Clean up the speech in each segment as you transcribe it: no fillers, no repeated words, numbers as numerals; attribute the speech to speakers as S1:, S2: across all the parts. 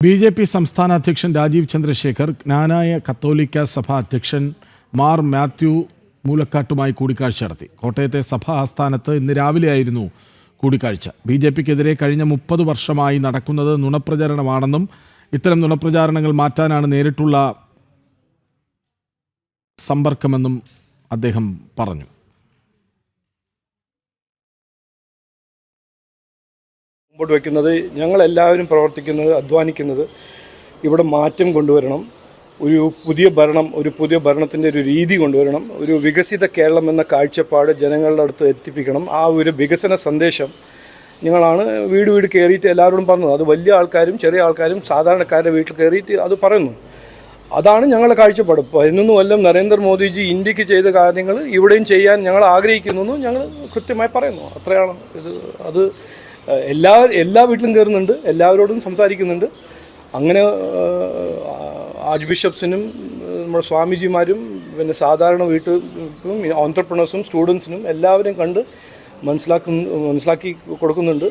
S1: BJP. സംസ്ഥാന അധ്യക്ഷൻ രാജീവ് ചന്ദ്രശേഖർ ജ്ഞാനായ കത്തോലിക്ക സഭ അധ്യക്ഷൻ മാർ മാത്യു മൂലക്കാട്ടുമായി കൂടിക്കാഴ്ച നടത്തി. കോട്ടയത്തെ സഭാ ആസ്ഥാനത്ത് ഇന്ന് രാവിലെയായിരുന്നു കൂടിക്കാഴ്ച. ബി.ജെ.പിക്കെതിരെ കഴിഞ്ഞ 30 വർഷമായി നടക്കുന്നത് നുണപ്രചാരണമാണെന്നും ഇത്തരം നുണപ്രചാരണങ്ങൾ മാറ്റാനാണ് നേരിട്ടുള്ള സമ്പർക്കമെന്നും അദ്ദേഹം പറഞ്ഞു.
S2: മുമ്പോട്ട് വയ്ക്കുന്നത് ഞങ്ങളെല്ലാവരും പ്രവർത്തിക്കുന്നത്, അധ്വാനിക്കുന്നത് ഇവിടെ മാറ്റം കൊണ്ടുവരണം, ഒരു പുതിയ ഭരണത്തിൻ്റെ ഒരു രീതി കൊണ്ടുവരണം, ഒരു വികസിത കേരളം എന്ന കാഴ്ചപ്പാട് ജനങ്ങളുടെ അടുത്ത് എത്തിപ്പിക്കണം. ആ ഒരു വികസന സന്ദേശം ഞങ്ങളാണ് വീട് കയറിയിട്ട് എല്ലാവരോടും പറഞ്ഞത്. അത് വലിയ ആൾക്കാരും ചെറിയ ആൾക്കാരും സാധാരണക്കാരുടെ വീട്ടിൽ കയറിയിട്ട് അത് പറയുന്നു. അതാണ് ഞങ്ങളുടെ കാഴ്ചപ്പാട്. 11 കൊല്ലം നരേന്ദ്രമോദിജി ഇന്ത്യക്ക് ചെയ്ത കാര്യങ്ങൾ ഇവിടെയും ചെയ്യാൻ ഞങ്ങൾ ആഗ്രഹിക്കുന്നു ഞങ്ങൾ കൃത്യമായി പറയുന്നു. അത്രയാണ് ഇത്. അത് എല്ലാ വീട്ടിലും കയറുന്നുണ്ട്, എല്ലാവരോടും സംസാരിക്കുന്നുണ്ട്. അങ്ങനെ ആർച്ച് ബിഷപ്സിനും നമ്മുടെ സ്വാമിജിമാരും പിന്നെ സാധാരണ വീട്ടിലും ഓൺട്രപ്രണേഴ്സും സ്റ്റുഡൻസിനും എല്ലാവരെയും കണ്ട് മനസ്സിലാക്കി കൊടുക്കുന്നുണ്ട്.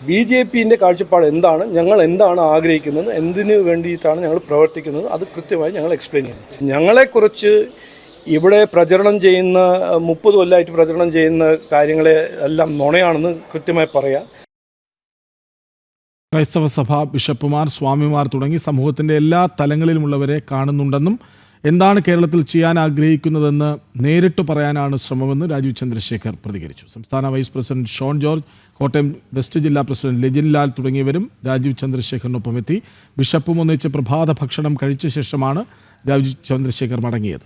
S2: ബി.ജെ.പിൻ്റെ കാഴ്ചപ്പാട് എന്താണ്, ഞങ്ങൾ എന്താണ് ആഗ്രഹിക്കുന്നത്, എന്തിനു വേണ്ടിയിട്ടാണ് ഞങ്ങൾ പ്രവർത്തിക്കുന്നത്, അത് കൃത്യമായി ഞങ്ങൾ എക്സ്പ്ലെയിൻ ചെയ്യുന്നു. ഞങ്ങളെക്കുറിച്ച് ഇവിടെ പ്രചരണം ചെയ്യുന്ന 30 കൊല്ലമായിട്ട് പ്രചരണം ചെയ്യുന്ന കാര്യങ്ങളെ എല്ലാം നുണയാണെന്ന് കൃത്യമായി പറയാം.
S1: ക്രൈസ്തവ സഭ ബിഷപ്പുമാർ, സ്വാമിമാർ തുടങ്ങി സമൂഹത്തിൻ്റെ എല്ലാ തലങ്ങളിലുമുള്ളവരെ കാണുന്നുണ്ടെന്നും എന്താണ് കേരളത്തിൽ ചെയ്യാൻ ആഗ്രഹിക്കുന്നതെന്ന് നേരിട്ട് പറയാനാണ് ശ്രമമെന്ന് രാജീവ് ചന്ദ്രശേഖർ പ്രതികരിച്ചു. സംസ്ഥാന vice president Shone George, Kottayam west ജില്ലാ പ്രസിഡന്റ് ലെജിൻ ലാൽ തുടങ്ങിയവരും രാജീവ് ചന്ദ്രശേഖറിനൊപ്പം എത്തി. ബിഷപ്പും ഒന്നിച്ച് പ്രഭാത ഭക്ഷണം കഴിച്ച ശേഷമാണ് രാജീവ് ചന്ദ്രശേഖർ മടങ്ങിയത്.